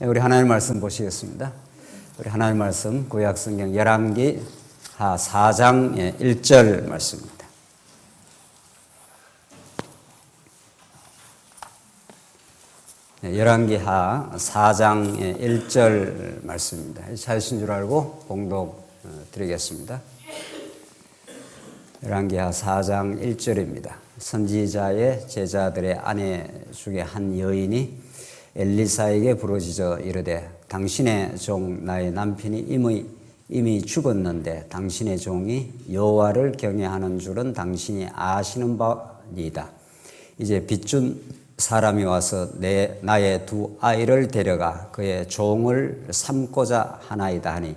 우리 하나님 말씀 보시겠습니다. 우리 하나님 말씀 구약성경 열왕기 하 4장 1절 말씀입니다. 열왕기 하 4장 1절 말씀입니다. 찾으신 줄 알고 봉독 드리겠습니다. 열왕기 하 4장 1절입니다. 선지자의 제자들의 아내 중에 한 여인이 엘리사에게 부르짖어 이르되 당신의 종 나의 남편이 이미 죽었는데 당신의 종이 여호와를 경외하는 줄은 당신이 아시는 바니이다. 이제 빚준 사람이 와서 나의 두 아이를 데려가 그의 종을 삼고자 하나이다 하니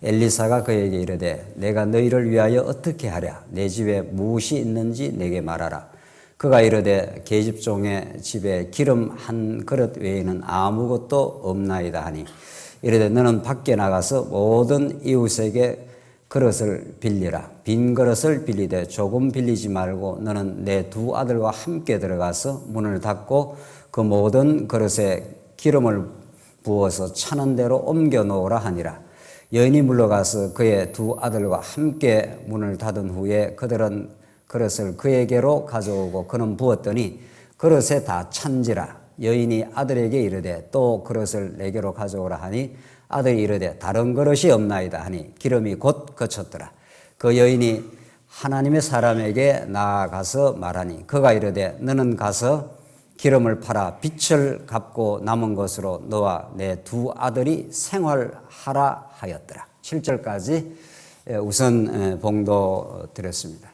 엘리사가 그에게 이르되 내가 너희를 위하여 어떻게 하랴? 내 집에 무엇이 있는지 내게 말하라. 그가 이르되 계집종의 집에 기름 한 그릇 외에는 아무것도 없나이다 하니 이르되 너는 밖에 나가서 모든 이웃에게 그릇을 빌리라. 빈 그릇을 빌리되 조금 빌리지 말고 너는 내 두 아들과 함께 들어가서 문을 닫고 그 모든 그릇에 기름을 부어서 차는 대로 옮겨 놓으라 하니라. 여인이 물러가서 그의 두 아들과 함께 문을 닫은 후에 그들은 그릇을 그에게로 가져오고 그는 부었더니 그릇에 다 찬지라. 여인이 아들에게 이르되 또 그릇을 내게로 가져오라 하니 아들이 이르되 다른 그릇이 없나이다 하니 기름이 곧 그쳤더라. 그 여인이 하나님의 사람에게 나아가서 말하니 그가 이르되 너는 가서 기름을 팔아 빚을 갚고 남은 것으로 너와 내 두 아들이 생활하라 하였더라. 7절까지 우선 봉독 드렸습니다.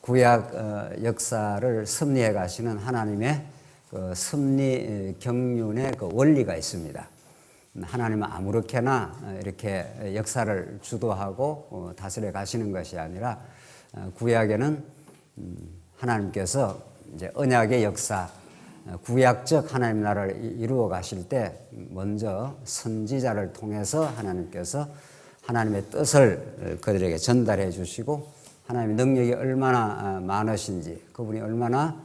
구약 역사를 섭리해 가시는 하나님의 그 섭리 경륜의 그 원리가 있습니다. 하나님은 아무렇게나 이렇게 역사를 주도하고 다스려 가시는 것이 아니라 구약에는 하나님께서 이제 언약의 역사, 구약적 하나님 나라를 이루어 가실 때 먼저 선지자를 통해서 하나님께서 하나님의 뜻을 그들에게 전달해 주시고 하나님의 능력이 얼마나 많으신지 그분이 얼마나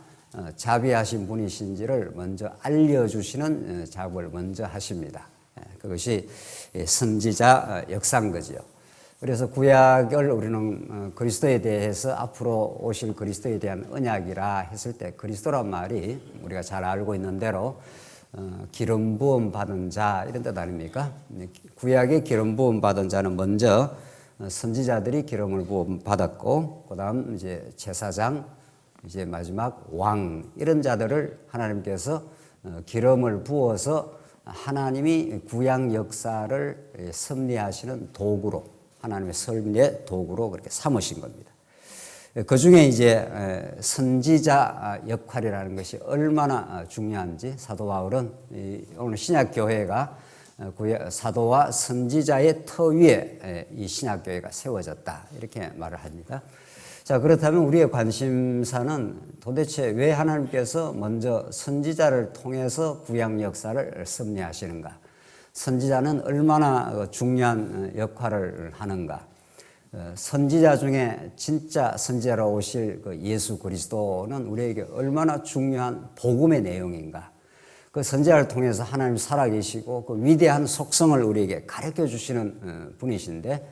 자비하신 분이신지를 먼저 알려주시는 작업을 먼저 하십니다. 그것이 선지자 역사인 거지요. 그래서 구약을 우리는 그리스도에 대해서 앞으로 오실 그리스도에 대한 언약이라 했을 때 그리스도란 말이 우리가 잘 알고 있는 대로 기름 부음 받은 자 이런 뜻 아닙니까? 구약의 기름 부음 받은 자는 먼저 선지자들이 기름을 부음 받았고 그다음 이제 제사장 이제 마지막 왕 이런 자들을 하나님께서 기름을 부어서 하나님이 구약 역사를 섭리하시는 도구로 하나님의 섭리의 도구로 그렇게 삼으신 겁니다. 그 중에 이제 선지자 역할이라는 것이 얼마나 중요한지 사도 바울은 오늘 신약 교회가 사도와 선지자의 터 위에 이 신약 교회가 세워졌다 이렇게 말을 합니다. 자, 그렇다면 우리의 관심사는 도대체 왜 하나님께서 먼저 선지자를 통해서 구약 역사를 섭리하시는가? 선지자는 얼마나 중요한 역할을 하는가? 선지자 중에 진짜 선지자로 오실 그 예수 그리스도는 우리에게 얼마나 중요한 복음의 내용인가? 그 선지자를 통해서 하나님 살아계시고 그 위대한 속성을 우리에게 가르쳐 주시는 분이신데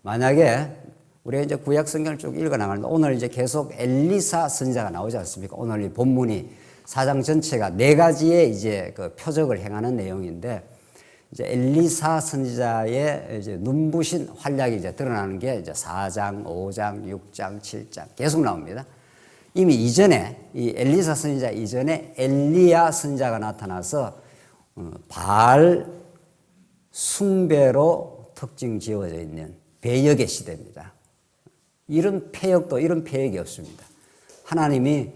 만약에 우리가 이제 구약 성경을 쭉 읽어 나가는데 오늘 이제 계속 엘리사 선지자가 나오지 않습니까? 오늘 이 본문이 4장 전체가 4가지의 이제 그 표적을 행하는 내용인데 이제 엘리사 선지자의 이제 눈부신 활약이 이제 드러나는 게 이제 4장, 5장, 6장, 7장 계속 나옵니다. 이미 이전에 이 엘리사 선지자 이전에 엘리야 선지자가 나타나서 바알 숭배로 특징 지어져 있는 배역의 시대입니다. 이런 폐역이 없습니다. 하나님이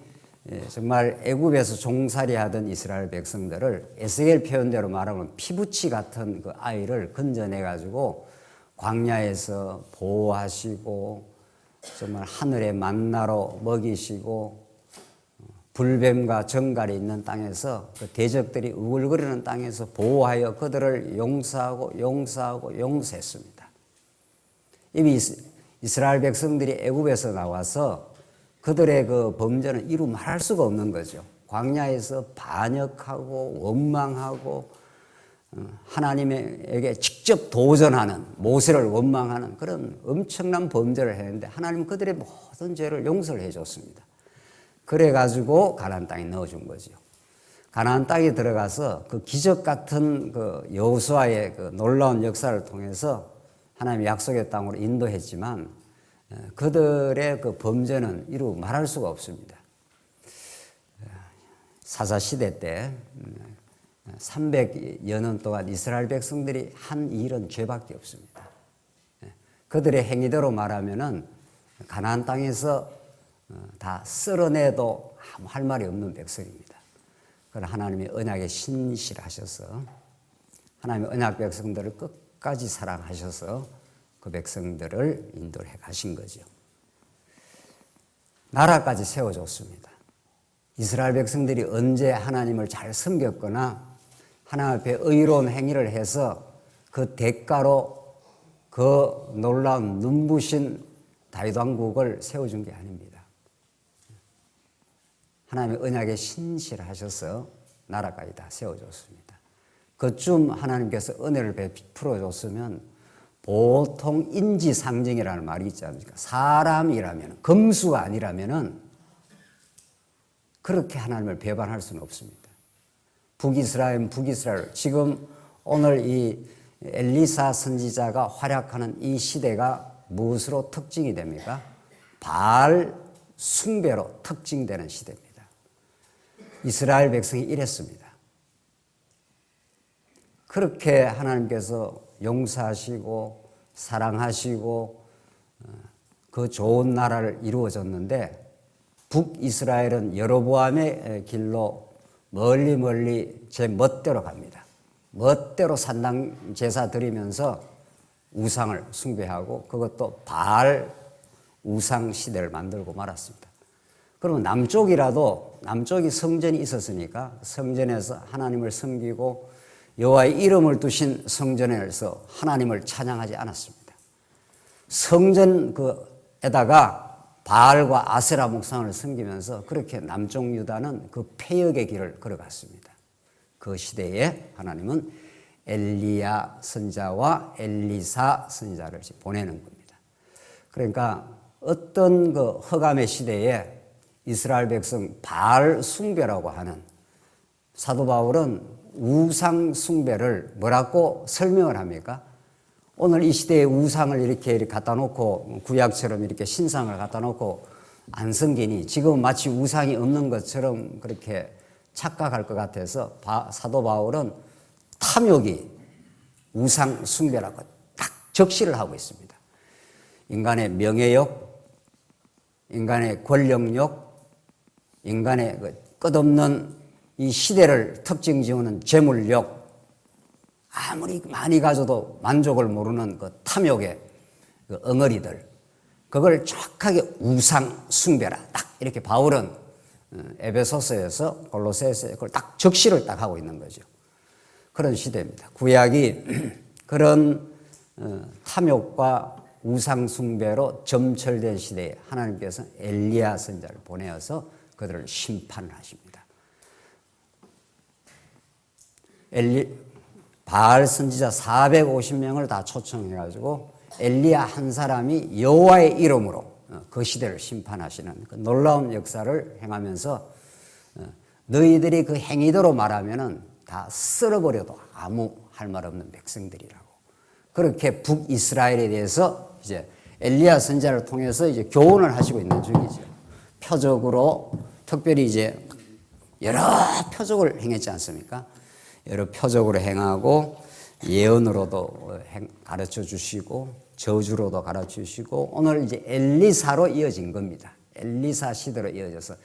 정말 애굽에서 종살이하던 이스라엘 백성들을 에스겔 표현대로 말하면 피부치 같은 그 아이를 건져내 가지고 광야에서 보호하시고 정말 하늘의 만나로 먹이시고 불뱀과 정갈이 있는 땅에서 그 대적들이 우글거리는 땅에서 보호하여 그들을 용서했습니다. 이미 이스라엘 백성들이 애굽에서 나와서 그들의 그 범죄는 이루 말할 수가 없는 거죠. 광야에서 반역하고 원망하고 하나님에게 직접 도전하는, 모세를 원망하는 그런 엄청난 범죄를 했는데 하나님은 그들의 모든 죄를 용서를 해줬습니다. 그래가지고 가나안 땅에 넣어준 거죠. 가나안 땅에 들어가서 그 기적 같은 그 여호수아의 그 놀라운 역사를 통해서 하나님의 약속의 땅으로 인도했지만 그들의 그 범죄는 이루 말할 수가 없습니다. 사사시대 때 300여 년 동안 이스라엘 백성들이 한 일은 죄밖에 없습니다. 그들의 행위대로 말하면은 가나안 땅에서 다 쓸어내도 아무 할 말이 없는 백성입니다. 그러나 하나님이 언약에 신실하셔서 하나님의 언약 백성들을 끝까지 사랑하셔서 그 백성들을 인도해 가신 거죠. 나라까지 세워줬습니다. 이스라엘 백성들이 언제 하나님을 잘 섬겼거나 하나님 앞에 의로운 행위를 해서 그 대가로 그 놀라운 눈부신 다윗 왕국을 세워준 게 아닙니다. 하나님의 언약에 신실하셔서 나라까지 다 세워줬습니다. 그쯤 하나님께서 은혜를 베풀어 줬으면 보통 인지상정이라는 말이 있지 않습니까? 사람이라면, 금수가 아니라면은 그렇게 하나님을 배반할 수는 없습니다. 북이스라엘, 지금 오늘 이 엘리사 선지자가 활약하는 이 시대가 무엇으로 특징이 됩니까? 바알 숭배로 특징되는 시대입니다. 이스라엘 백성이 이랬습니다. 그렇게 하나님께서 용서하시고 사랑하시고 그 좋은 나라를 이루어졌는데 북이스라엘은 여로보암의 길로 멀리 제 멋대로 갑니다. 멋대로 산당 제사 드리면서 우상을 숭배하고 그것도 바알 우상 시대를 만들고 말았습니다. 그러면 남쪽이 성전이 있었으니까 성전에서 하나님을 섬기고 여호와의 이름을 두신 성전에서 하나님을 찬양하지 않았습니다. 성전에다가 바알과 아세라 목상을 섬기면서 그렇게 남쪽 유다는 그 패역의 길을 걸어갔습니다. 그 시대에 하나님은 엘리야 선지자와 엘리사 선지자를 보내는 겁니다. 그러니까 어떤 그 허감의 시대에 이스라엘 백성 바알 숭배라고 하는 사도 바울은 우상 숭배를 뭐라고 설명을 합니까? 오늘 이 시대에 우상을 이렇게 갖다 놓고 구약처럼 이렇게 신상을 갖다 놓고 안 섬기니 지금 마치 우상이 없는 것처럼 그렇게 착각할 것 같아서 사도 바울은 탐욕이 우상 숭배라고 딱 적시를 하고 있습니다. 인간의 명예욕, 인간의 권력욕, 인간의 끝없는 이 시대를 특징 지우는 재물욕, 아무리 많이 가져도 만족을 모르는 그 탐욕의 그 엉어리들, 그걸 정확하게 우상 숭배라. 딱 이렇게 바울은 에베소서에서 골로새에서 그걸 딱 적시를 딱 하고 있는 거죠. 그런 시대입니다. 구약이 그런 탐욕과 우상 숭배로 점철된 시대에 하나님께서 엘리야 선지자를 보내어서 그들을 심판하십니다. 바알 선지자 450명을 다 초청해가지고 엘리야 한 사람이 여호와의 이름으로 그 시대를 심판하시는 그 놀라운 역사를 행하면서 너희들이 그 행위대로 말하면은 다 쓸어버려도 아무 할 말 없는 백성들이라고. 그렇게 북이스라엘에 대해서 이제 엘리야 선지자를 통해서 이제 교훈을 하시고 있는 중이죠. 표적으로 특별히 이제 여러 표적을 행했지 않습니까? 여러 표적으로 행하고 예언으로도 가르쳐 주시고 저주로도 가르쳐 주시고 오늘 이제 엘리사로 이어진 겁니다. 엘리사 시대로 이어져서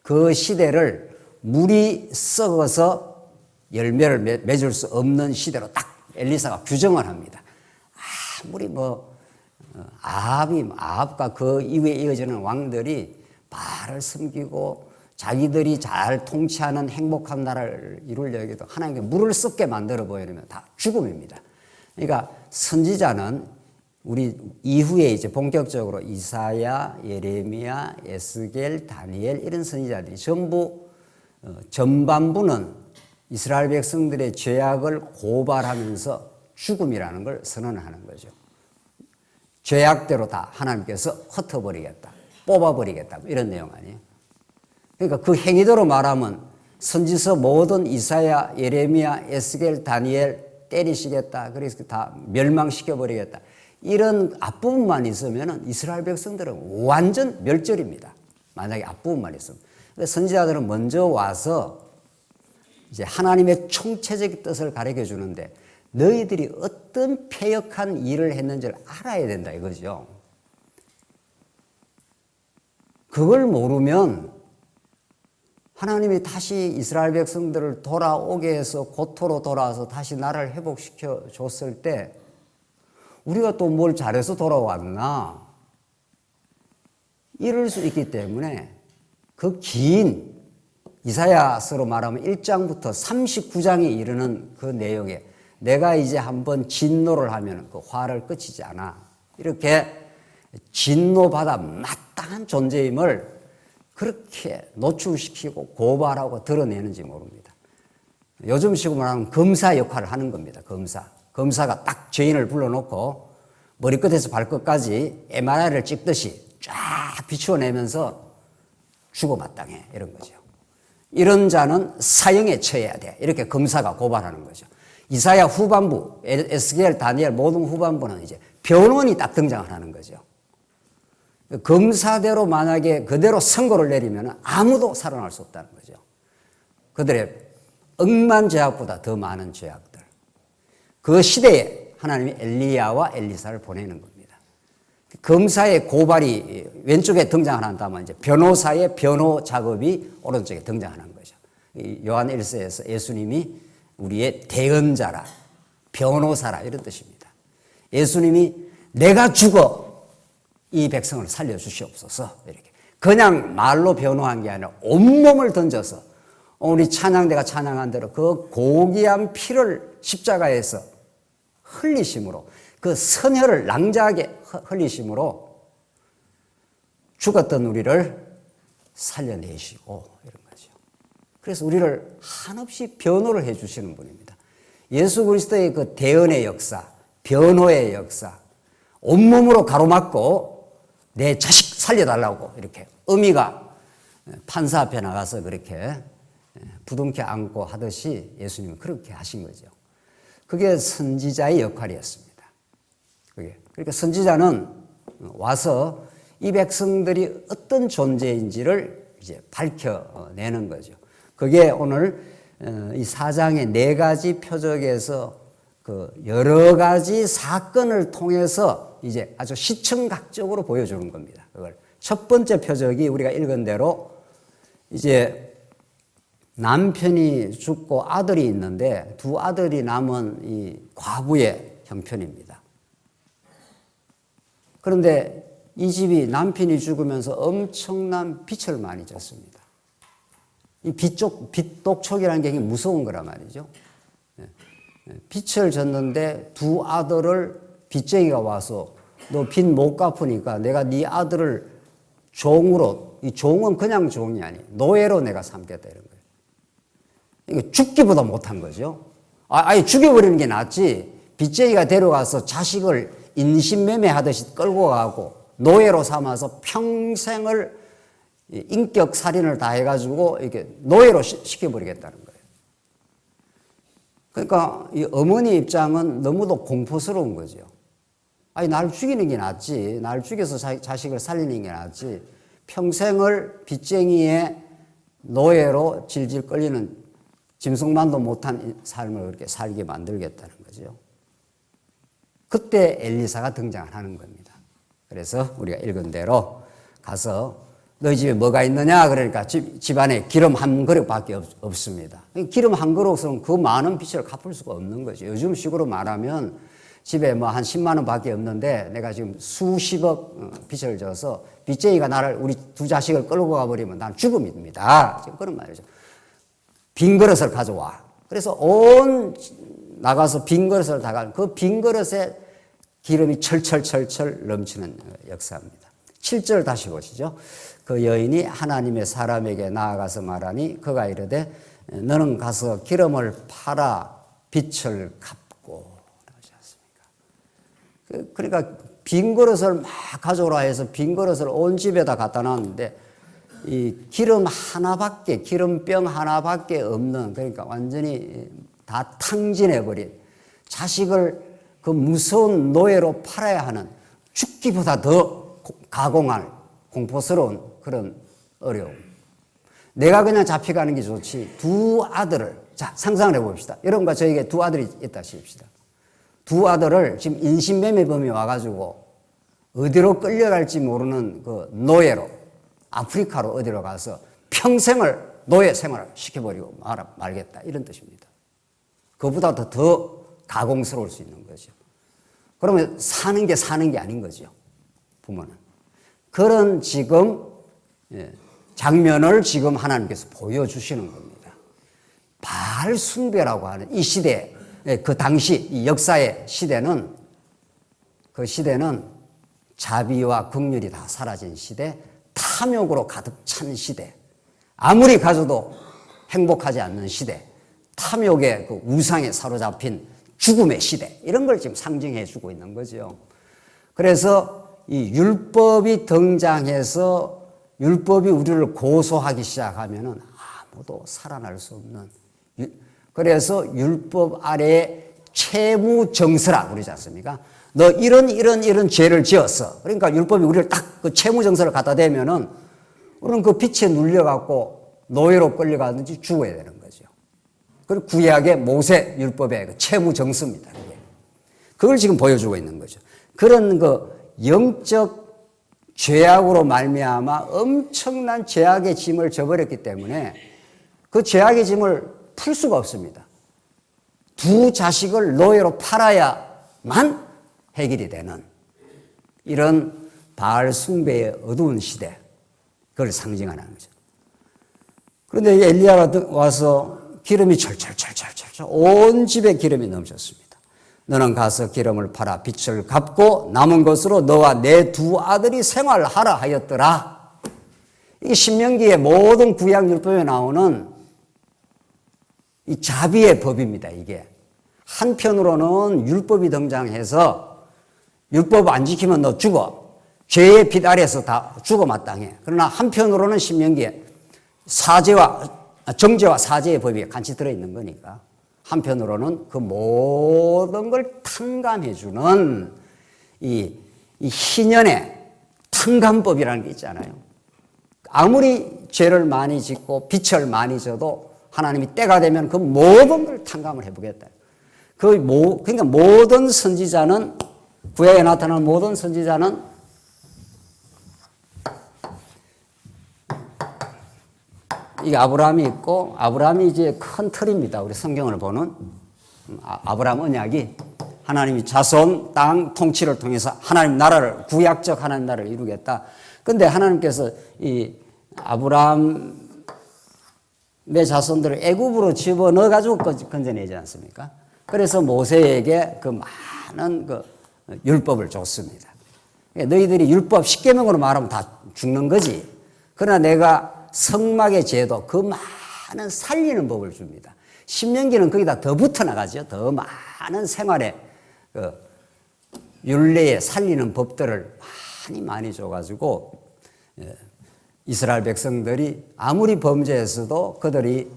그 시대를 물이 썩어서 열매를 맺을 수 없는 시대로 딱 엘리사가 규정을 합니다. 아무리 아합과 그 이후에 이어지는 왕들이 바알을 섬기고 자기들이 잘 통치하는 행복한 나라를 이루려 해도 하나님께 물을 썩게 만들어 버리면 다 죽음입니다. 그러니까 선지자는 우리 이후에 이제 본격적으로 이사야, 예레미야, 에스겔, 다니엘 이런 선지자들이 전부 전반부는 이스라엘 백성들의 죄악을 고발하면서 죽음이라는 걸 선언하는 거죠. 죄악대로 다 하나님께서 흩어버리겠다, 뽑아버리겠다, 이런 내용 아니에요. 그러니까 그 행위대로 말하면 선지서 모든 이사야, 예레미야, 에스겔, 다니엘 때리시겠다, 그래서 다 멸망시켜버리겠다, 이런 앞부분만 있으면 이스라엘 백성들은 완전 멸절입니다. 만약에 앞부분만 있으면. 선지자들은 먼저 와서 이제 하나님의 총체적 뜻을 가르쳐 주는데 너희들이 어떤 패역한 일을 했는지를 알아야 된다 이거죠. 그걸 모르면 하나님이 다시 이스라엘 백성들을 돌아오게 해서 고토로 돌아와서 다시 나라를 회복시켜 줬을 때 우리가 또 뭘 잘해서 돌아왔나 이럴 수 있기 때문에 그 긴 이사야서로 말하면 1장부터 39장에 이르는 그 내용에 내가 이제 한번 진노를 하면 그 화를 끝이지 않아. 이렇게 진노받아 마땅한 존재임을 그렇게 노출시키고 고발하고 드러내는지 모릅니다. 요즘식으로 말하면 검사 역할을 하는 겁니다. 검사가 딱 죄인을 불러놓고 머리끝에서 발끝까지 MRI를 찍듯이 쫙 비추어내면서 죽어 마땅해 이런 거죠. 이런 자는 사형에 처해야 돼. 이렇게 검사가 고발하는 거죠. 이사야 후반부, 에스겔, 다니엘 모든 후반부는 이제 변호인이 딱 등장을 하는 거죠. 검사대로 만약에 그대로 선고를 내리면 아무도 살아날 수 없다는 거죠. 그들의 억만 죄악보다 더 많은 죄악들. 그 시대에 하나님이 엘리야와 엘리사를 보내는 겁니다. 검사의 고발이 왼쪽에 등장하는 다음에 이제 변호사의 변호 작업이 오른쪽에 등장하는 거죠. 요한 1서에서 예수님이 우리의 대언자라, 변호사라 이런 뜻입니다. 예수님이 내가 죽어 이 백성을 살려주시옵소서 이렇게 그냥 말로 변호한 게 아니라 온몸을 던져서 우리 찬양대가 찬양한 대로 그 고귀한 피를 십자가에서 흘리심으로 그 선혈을 낭자하게 흘리심으로 죽었던 우리를 살려내시고 이런 거죠. 그래서 우리를 한없이 변호를 해주시는 분입니다. 예수 그리스도의 그 대언의 역사, 변호의 역사, 온몸으로 가로막고 내 자식 살려달라고 이렇게 의미가 판사 앞에 나가서 그렇게 부둥켜 안고 하듯이 예수님은 그렇게 하신 거죠. 그게 선지자의 역할이었습니다. 그러니까 선지자는 와서 이 백성들이 어떤 존재인지를 이제 밝혀내는 거죠. 그게 오늘 이 4장의 4가지 표적에서 그 여러 가지 사건을 통해서 이제 아주 시청각적으로 보여주는 겁니다. 그걸 첫 번째 표적이 우리가 읽은 대로 이제 남편이 죽고 아들이 있는데 두 아들이 남은 이 과부의 형편입니다. 그런데 이 집이 남편이 죽으면서 엄청난 빚을 많이 졌습니다. 이 빚독촉이라는 게 무서운 거란 말이죠. 빚을 졌는데 두 아들을 빚쟁이가 와서 너 빚 못 갚으니까 내가 네 아들을 종으로, 이 종은 그냥 종이 아니에요. 노예로 내가 삼겠다 이런 거예요. 이게 죽기보다 못한 거죠. 아예 죽여버리는 게 낫지. 빚쟁이가 데려가서 자식을 인신매매하듯이 끌고 가고 노예로 삼아서 평생을 인격 살인을 다 해가지고 이렇게 노예로 시켜버리겠다는 거예요. 그러니까 이 어머니 입장은 너무도 공포스러운 거죠. 아니, 날 죽이는 게 낫지. 날 죽여서 자식을 살리는 게 낫지. 평생을 빚쟁이의 노예로 질질 끌리는 짐승만도 못한 삶을 그렇게 살게 만들겠다는 거죠. 그때 엘리사가 등장을 하는 겁니다. 그래서 우리가 읽은 대로 가서 너희 집에 뭐가 있느냐? 그러니까 집안에 기름 한 그릇밖에 없습니다. 기름 한 그릇은 그 많은 빚을 갚을 수가 없는 거죠. 요즘 식으로 말하면 집에 뭐 한 10만 원밖에 없는데 내가 지금 수십억 빚을 져서 빚쟁이가 나를 우리 두 자식을 끌고 가버리면 난 죽음입니다. 지금 그런 말이죠. 빈 그릇을 가져와. 그래서 나가서 빈 그릇을 다가 그 빈 그릇에 기름이 철철철철 넘치는 역사입니다. 7절 다시 보시죠. 그 여인이 하나님의 사람에게 나아가서 말하니 그가 이르되 너는 가서 기름을 팔아 빚을 갚고 그러지 않습니까? 그러니까 빈 그릇을 막 가져오라 해서 빈 그릇을 온 집에다 갖다 놨는데 이 기름 하나밖에, 기름병 하나밖에 없는, 그러니까 완전히 다 탕진해버린 자식을 그 무서운 노예로 팔아야 하는, 죽기보다 더 가공할 공포스러운 그런 어려움. 내가 그냥 잡혀가는 게 좋지, 두 아들을, 자, 상상을 해봅시다. 여러분과 저에게 두 아들이 있다 칩시다. 두 아들을 지금 인신매매범이 와가지고 어디로 끌려갈지 모르는 그 노예로, 아프리카로 어디로 가서 평생을 노예 생활을 시켜버리고 말겠다, 이런 뜻입니다. 그보다 더 가공스러울 수 있는 거죠. 그러면 사는 게 아닌 거죠, 부모는. 그런 지금 장면을 지금 하나님께서 보여주시는 겁니다. 바알 숭배라고 하는 이 시대, 그 당시 이 역사의 시대는, 그 시대는 자비와 긍휼이 다 사라진 시대, 탐욕으로 가득 찬 시대, 아무리 가져도 행복하지 않는 시대, 탐욕의 그 우상에 사로잡힌 죽음의 시대, 이런 걸 지금 상징해 주고 있는 거죠. 그래서 이 율법이 등장해서 율법이 우리를 고소하기 시작하면은 아무도 살아날 수 없는, 그래서 율법 아래에 채무정서라 그러지 않습니까? 너 이런 죄를 지었어. 그러니까 율법이 우리를 딱 그 채무정서를 갖다 대면은 우리는 그 빛에 눌려갖고 노예로 끌려가든지 죽어야 되는 거죠. 그리고 구약의 모세 율법의 그 채무정서입니다. 그게. 그걸 지금 보여주고 있는 거죠. 그런 그 영적 죄악으로 말미암아 엄청난 죄악의 짐을 져버렸기 때문에 그 죄악의 짐을 풀 수가 없습니다. 두 자식을 노예로 팔아야만 해결이 되는 이런 바알 숭배의 어두운 시대, 그걸 상징하는 거죠. 그런데 엘리야가 와서 기름이 철철철철철 온 집에 기름이 넘쳤습니다. 너는 가서 기름을 팔아 빚을 갚고 남은 것으로 너와 내 두 아들이 생활하라 하였더라. 이게 신명기의 모든 구약 율법에 나오는 이 자비의 법입니다. 이게 한편으로는 율법이 등장해서 율법 안 지키면 너 죽어, 죄의 빚 아래에서 다 죽어 마땅해. 그러나 한편으로는 신명기에 정죄와 사죄의 법이 같이 들어있는 거니까 한편으로는 그 모든 걸 탕감해주는 이 희년의 탕감법이라는 게 있잖아요. 아무리 죄를 많이 짓고 빚을 많이 져도 하나님이 때가 되면 그 모든 걸 탕감을 해보겠다. 그러니까 모든 선지자는, 구약에 나타나는 모든 선지자는 이게 아브라함이 있고, 아브라함이 이제 큰 틀입니다. 우리 성경을 보는 아브라함 언약이 하나님이 자손, 땅 통치를 통해서 하나님 나라를, 구약적 하나님 나라를 이루겠다. 근데 하나님께서 이 아브라함의 자손들을 애굽으로 집어넣어 가지고 건져내지 않습니까? 그래서 모세에게 그 많은 그 율법을 줬습니다. 너희들이 율법 10계명으로 말하면 다 죽는 거지. 그러나 내가 성막의 제도, 그 많은 살리는 법을 줍니다. 신명기는 거기다 더 붙어 나가죠. 더 많은 생활의 그 율례에 살리는 법들을 많이 줘가지고 이스라엘 백성들이 아무리 범죄했어도 그들이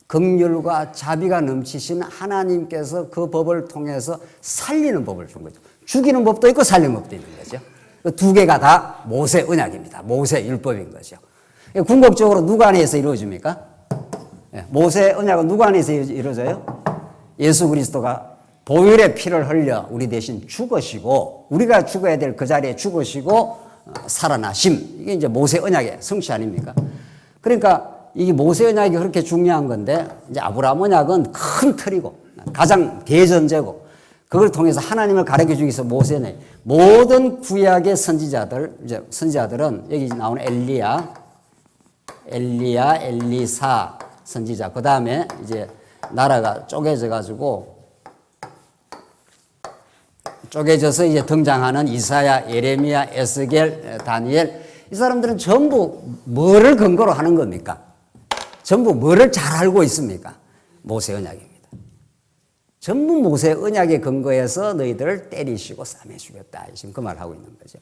긍휼과 자비가 넘치신 하나님께서 그 법을 통해서 살리는 법을 준 거죠. 죽이는 법도 있고 살리는 법도 있는 거죠. 그 두 개가 다 모세 언약입니다. 모세 율법인 거죠. 궁극적으로 누구 안에서 이루어집니까? 모세 언약은 누구 안에서 이루어져요? 예수 그리스도가 보혈의 피를 흘려 우리 대신 죽으시고, 우리가 죽어야 될 그 자리에 죽으시고 살아나심. 이게 이제 모세 언약의 성취 아닙니까? 그러니까 이게 모세 언약이 그렇게 중요한 건데, 이제 아브라함 언약은 큰 틀이고 가장 대전제고, 그걸 통해서 하나님을 가르쳐 주기 위해서 모세 언약. 모든 구약의 선지자들은 여기 나오는 엘리사 선지자, 그 다음에 이제 나라가 쪼개져서 이제 등장하는 이사야, 예레미야, 에스겔, 다니엘, 이 사람들은 전부 뭐를 근거로 하는 겁니까? 전부 뭐를 잘 알고 있습니까? 모세 언약입니다. 전부 모세 언약에 근거해서 너희들을 때리시고 싸매 죽였다. 지금 그 말을 하고 있는 거죠.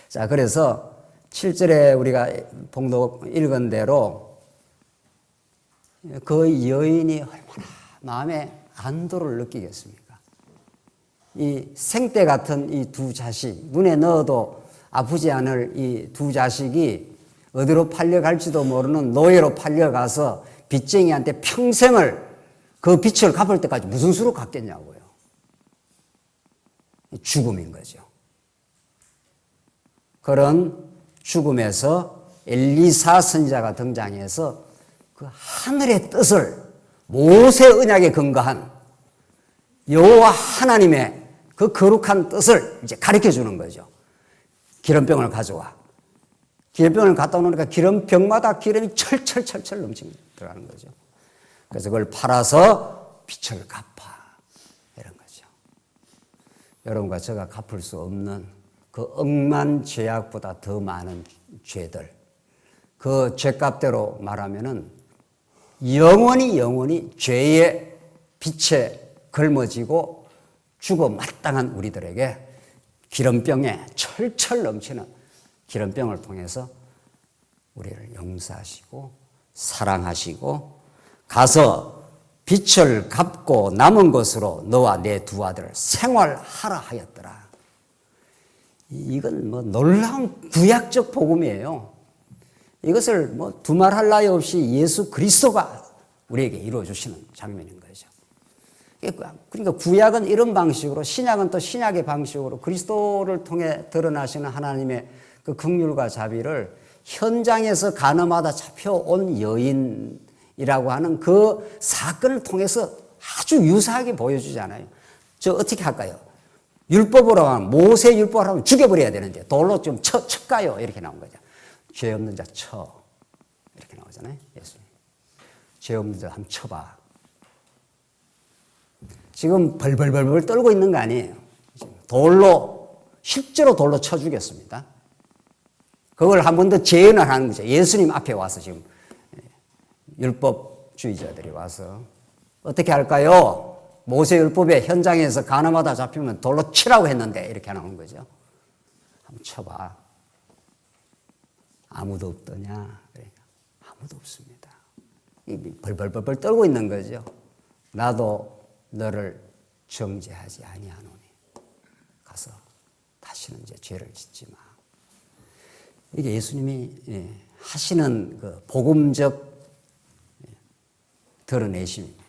자, 그래서 7절에 우리가 봉독 읽은 대로 그 여인이 얼마나 마음에 안도를 느끼겠습니까? 이 생떼 같은 이 두 자식, 눈에 넣어도 아프지 않을 이 두 자식이 어디로 팔려갈지도 모르는 노예로 팔려가서 빚쟁이한테 평생을 그 빚을 갚을 때까지 무슨 수로 갚겠냐고요. 죽음인 거죠. 그런 죽음에서 엘리사 선지자가 등장해서 그 하늘의 뜻을 모세 언약에 근거한 여호와 하나님의 그 거룩한 뜻을 이제 가르쳐 주는 거죠. 기름병을 가져와. 기름병을 갖다 놓으니까 기름병마다 기름이 철철철철 넘치게 들어가는 거죠. 그래서 그걸 팔아서 빚을 갚아. 이런 거죠. 여러분과 제가 갚을 수 없는 그 억만 죄악보다 더 많은 죄들. 그 죄값대로 말하면은 영원히 죄의 빛에 걸머지고 죽어 마땅한 우리들에게 기름병에 철철 넘치는 기름병을 통해서 우리를 용서하시고 사랑하시고 가서 빚을 갚고 남은 것으로 너와 내 두 아들을 생활하라 하였더라. 이건 뭐 놀라운 구약적 복음이에요. 이것을 뭐 두말할 나위 없이 예수 그리스도가 우리에게 이루어 주시는 장면인 거죠. 그러니까 구약은 이런 방식으로, 신약은 또 신약의 방식으로 그리스도를 통해 드러나시는 하나님의 그 긍휼과 자비를 현장에서 가늠하다 잡혀온 여인이라고 하는 그 사건을 통해서 아주 유사하게 보여주잖아요. 저 어떻게 할까요? 율법으로 하면, 모세 율법으로 하면 죽여버려야 되는데 돌로 좀 칠까요? 이렇게 나온 거죠. 죄 없는 자 쳐. 이렇게 나오잖아요. 예수님. 죄 없는 자 한번 쳐봐. 지금 벌벌벌벌 떨고 있는 거 아니에요. 실제로 돌로 쳐 죽였습니다. 그걸 한 번 더 재현을 하는 거죠. 예수님 앞에 와서 지금 율법주의자들이 와서 어떻게 할까요? 모세 율법의 현장에서 가늠하다 잡히면 돌로 치라고 했는데 이렇게 나오는 거죠. 한번 쳐봐. 아무도 없더냐? 그러니까 아무도 없습니다. 벌벌벌벌 떨고 있는 거죠. 나도 너를 정죄하지 아니하노니 가서 다시는 이제 죄를 짓지 마. 이게 예수님이 하시는 그 복음적 드러내심입니다.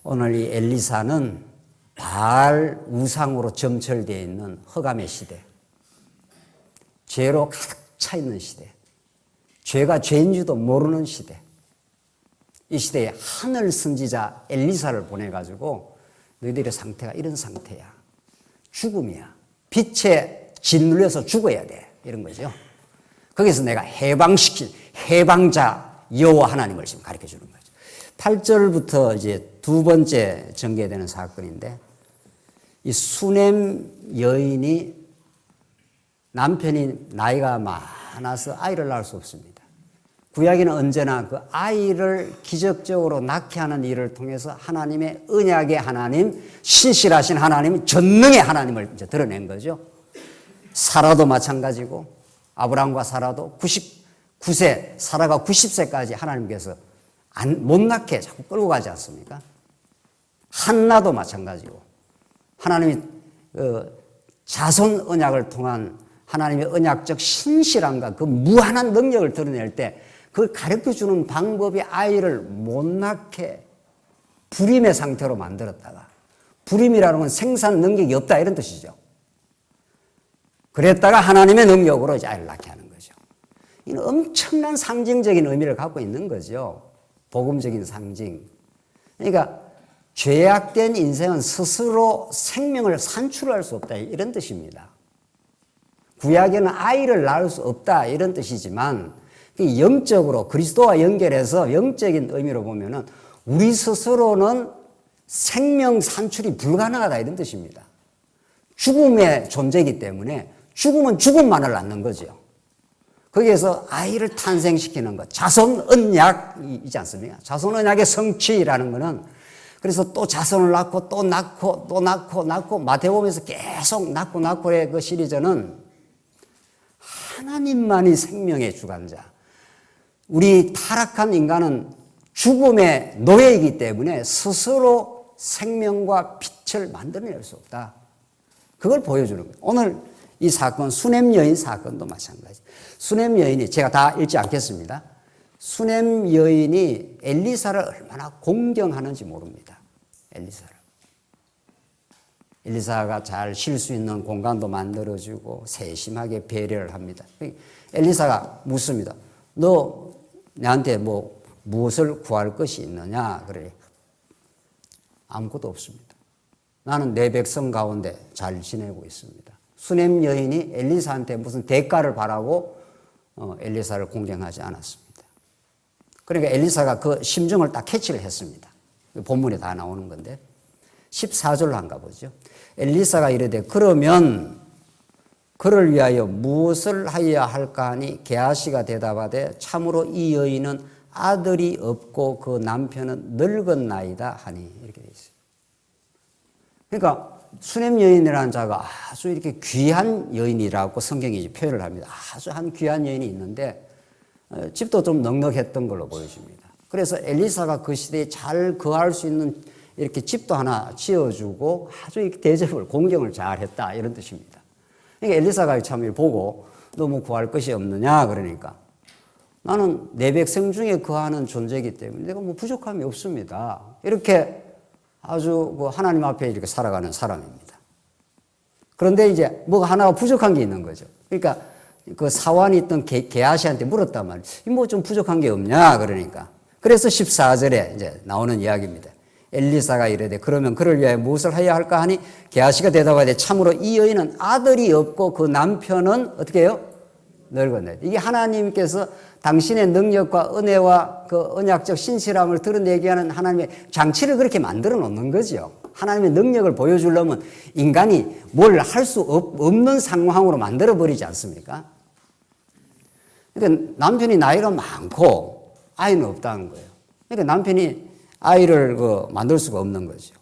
오늘 이 엘리사는 바알 우상으로 점철되어 있는 흑암의 시대, 죄로 가득 차 있는 시대, 죄가 죄인지도 모르는 시대, 이 시대에 하늘 선지자 엘리사를 보내가지고 너희들의 상태가 이런 상태야. 죽음이야. 빛에 짓눌려서 죽어야 돼. 이런 거죠. 거기서 내가 해방자 여호와 하나님을 지금 가르쳐 주는 거죠. 8절부터 이제 두 번째 전개되는 사건인데, 이 수넴 여인이 남편이 나이가 많아서 아이를 낳을 수 없습니다. 구약에는 언제나 그 아이를 기적적으로 낳게 하는 일을 통해서 하나님의 언약의 하나님, 신실하신 하나님, 전능의 하나님을 이제 드러낸 거죠. 사라도 마찬가지고, 아브라함과 사라도 99세, 사라가 90세까지 하나님께서 못 낳게 자꾸 끌고 가지 않습니까? 한나도 마찬가지고, 하나님이 자손 언약을 통한 하나님의 언약적 신실함과 그 무한한 능력을 드러낼 때 그걸 가르쳐주는 방법이 아이를 못 낳게 불임의 상태로 만들었다가, 불임이라는 건 생산 능력이 없다 이런 뜻이죠. 그랬다가 하나님의 능력으로 이제 아이를 낳게 하는 거죠. 이는 엄청난 상징적인 의미를 갖고 있는 거죠. 복음적인 상징. 그러니까 죄악된 인생은 스스로 생명을 산출할 수 없다 이런 뜻입니다. 구약에는 아이를 낳을 수 없다 이런 뜻이지만, 영적으로 그리스도와 연결해서 영적인 의미로 보면은 우리 스스로는 생명 산출이 불가능하다 이런 뜻입니다. 죽음의 존재이기 때문에 죽음은 죽음만을 낳는 거죠. 거기에서 아이를 탄생시키는 것, 자손 언약이지 않습니까? 자손 언약의 성취라는 것은 그래서 또 자손을 낳고 또 낳고 또 낳고 마태복음에서 계속 낳고의 그 시리즈는 하나님만이 생명의 주관자. 우리 타락한 인간은 죽음의 노예이기 때문에 스스로 생명과 빛을 만들어낼 수 없다. 그걸 보여주는 거예요. 오늘 이 사건, 수넴 여인 사건도 마찬가지. 수넴 여인이, 제가 다 읽지 않겠습니다. 수넴 여인이 엘리사를 얼마나 공경하는지 모릅니다. 엘리사가 잘 쉴 수 있는 공간도 만들어주고 세심하게 배려를 합니다. 엘리사가 묻습니다. 너 나한테 뭐 무엇을 구할 것이 있느냐? 그래. 아무것도 없습니다. 나는 내 백성 가운데 잘 지내고 있습니다. 수넴 여인이 엘리사한테 무슨 대가를 바라고 엘리사를 공경하지 않았습니다. 그러니까 엘리사가 그 심정을 딱 캐치를 했습니다. 본문에 다 나오는 건데 14절로 한가 보죠. 엘리사가 이르되 그러면 그를 위하여 무엇을 하여야 할까 하니 게하시가 대답하되 참으로 이 여인은 아들이 없고 그 남편은 늙었나이다 하니 이렇게 돼 있어요. 그러니까 수넴 여인이라는 자가 아주 이렇게 귀한 여인이라고 성경이 표현을 합니다. 아주 한 귀한 여인이 있는데 집도 좀 넉넉했던 걸로 보여집니다. 그래서 엘리사가 그 시대에 잘 거할 수 있는 이렇게 집도 하나 지어주고 아주 이렇게 대접을 공경을 잘했다 이런 뜻입니다. 그러니까 엘리사가 참 보고 너 뭐 구할 것이 없느냐 그러니까 나는 내 백성 중에 거하는 존재이기 때문에 내가 뭐 부족함이 없습니다. 이렇게 아주 그 하나님 앞에 이렇게 살아가는 사람입니다. 그런데 이제 뭐가 하나가 부족한 게 있는 거죠. 그러니까 그 사환이 있던 게하시한테 물었단 말이에요. 뭐 좀 부족한 게 없냐 그러니까. 그래서 14절에 이제 나오는 이야기입니다. 엘리사가 이르되 그러면 그를 위하여 무엇을 해야 할까 하니 게하시가 대답하되 참으로 이 여인은 아들이 없고 그 남편은 어떻게 해요? 늙었네. 이게 하나님께서 당신의 능력과 은혜와 그 언약적 신실함을 드러내게 하는 하나님의 장치를 그렇게 만들어 놓는 거죠. 하나님의 능력을 보여주려면 인간이 뭘 할 수 없는 상황으로 만들어 버리지 않습니까? 그러니까 남편이 나이가 많고 아이는 없다는 거예요. 그러니까 남편이 아이를 만들 수가 없는 거죠.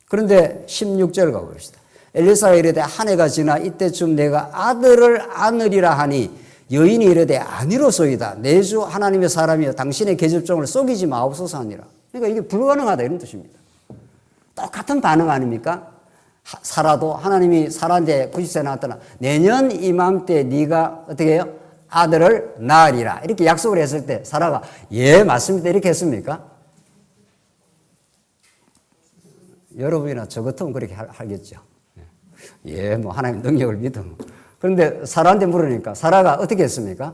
그런데 16절 가봅시다. 엘리사가 이르되 한 해가 지나 이때쯤 내가 아들을 안으리라 하니 여인이 이르되 아니로소이다. 내 주 하나님의 사람이여 당신의 계집종을 속이지 마옵소서 하니라. 그러니까 이게 불가능하다 이런 뜻입니다. 똑같은 반응 아닙니까? 사라도 하나님이 사라한테 90세 낳았더나 내년 이맘때 네가 어떻게 해요? 아들을 낳으리라. 이렇게 약속을 했을 때 사라가 예 맞습니다 이렇게 했습니까? 여러분이나 저 같으면 그렇게 하겠죠. 예, 뭐 하나님 능력을 믿으면. 그런데 사라한테 물으니까 사라가 어떻게 했습니까?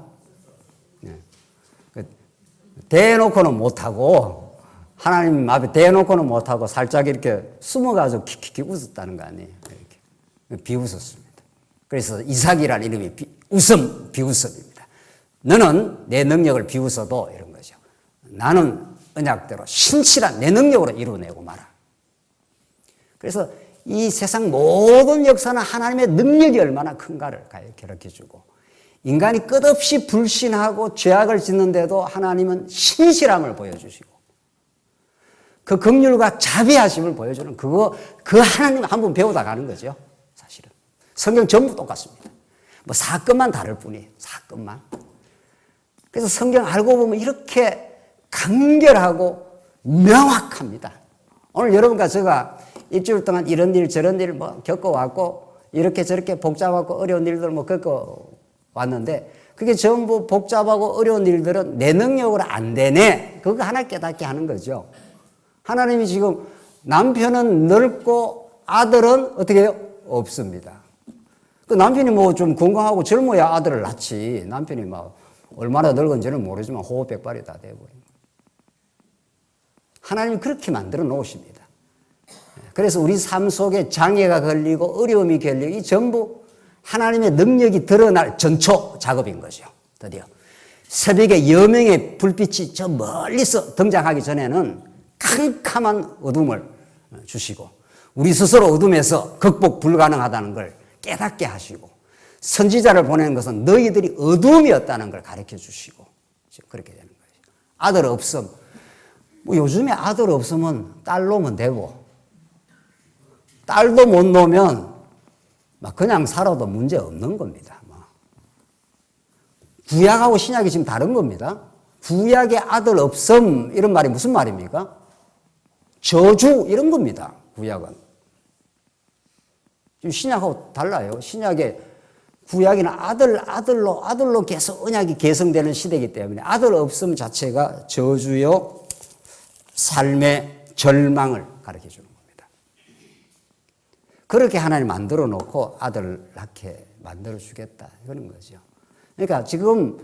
대놓고는 못하고 하나님 앞에 대놓고는 못하고 살짝 이렇게 숨어가지고 킥킥 웃었다는 거 아니에요. 이렇게 비웃었습니다. 그래서 이삭이라는 이름이 비웃음입니다. 너는 내 능력을 비웃어도 이런 거죠. 나는 언약대로 신실한 내 능력으로 이루어내고 말아. 그래서 이 세상 모든 역사는 하나님의 능력이 얼마나 큰가를 가르쳐주고 인간이 끝없이 불신하고 죄악을 짓는데도 하나님은 신실함을 보여주시고 그 긍휼과 자비하심을 보여주는 그 하나님 한 분 배우다 가는 거죠. 사실은 성경 전부 똑같습니다. 뭐 사건만 다를 뿐이에요. 사건만. 그래서 성경 알고 보면 이렇게 간결하고 명확합니다. 오늘 여러분과 제가 일주일 동안 이런 일 저런 일 뭐 겪어왔고 이렇게 저렇게 복잡하고 어려운 일들 뭐 겪어왔는데 그게 전부 복잡하고 어려운 일들은 내 능력으로 안 되네. 그거 하나 깨닫게 하는 거죠. 하나님이 지금 남편은 늙고 아들은 어떻게 해요? 없습니다. 그 남편이 뭐 좀 건강하고 젊어야 아들을 낳지. 남편이 막 얼마나 늙은지는 모르지만 호흡백발이 다 돼버린 거예요. 하나님이 그렇게 만들어 놓으십니다. 그래서 우리 삶 속에 장애가 걸리고 어려움이 걸리고 이 전부 하나님의 능력이 드러날 전초 작업인 거죠. 드디어 새벽에 여명의 불빛이 저 멀리서 등장하기 전에는 캄캄한 어둠을 주시고 우리 스스로 어둠에서 극복 불가능하다는 걸 깨닫게 하시고 선지자를 보내는 것은 너희들이 어둠이었다는 걸 가르쳐 주시고 그렇게 되는 거예요. 아들 없음. 뭐 요즘에 아들 없으면 딸 놓으면 되고 딸도 못 놓으면 막 그냥 살아도 문제 없는 겁니다. 구약하고 신약이 지금 다른 겁니다. 구약의 아들 없음 이런 말이 무슨 말입니까? 저주 이런 겁니다. 구약은. 지금 신약하고 달라요. 구약에는 아들로 계속 언약이 개성되는 시대이기 때문에 아들 없음 자체가 저주요 삶의 절망을 가르쳐 주는 겁니다. 그렇게 하나님 만들어 놓고 아들 낳게 만들어 주겠다 이러는 거죠. 그러니까 지금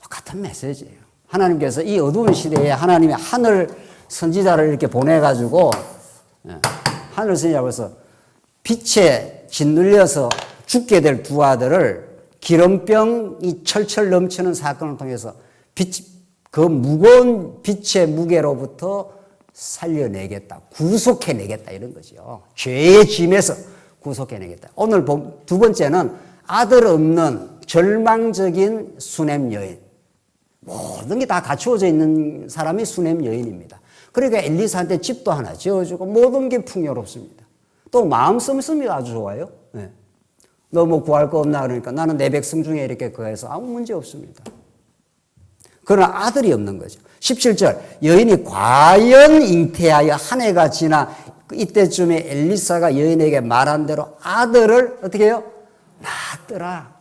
똑같은 메시지예요. 하나님께서 이 어두운 시대에 하나님의 하늘 선지자를 이렇게 보내가지고 하늘 선지자로서 빛에 짓눌려서 죽게 될 두 아들을 기름병이 철철 넘치는 사건을 통해서 그 무거운 빛의 무게로부터 살려내겠다, 구속해내겠다 이런 거죠. 죄의 짐에서 구속해내겠다. 오늘 두 번째는 아들 없는 절망적인 수냄 여인. 모든 게 다 갖추어져 있는 사람이 수냄 여인입니다. 그러니까 엘리사한테 집도 하나 지어주고 모든 게 풍요롭습니다. 또 마음 씀씀이 아주 좋아요. 네. 너 뭐 구할 거 없나 그러니까 나는 내 백성 중에 이렇게 거해서 아무 문제 없습니다. 그러나 아들이 없는 거죠. 17절 여인이 과연 잉태하여 한 해가 지나 이때쯤에 엘리사가 여인에게 말한 대로 아들을 어떻게 해요? 낳았더라.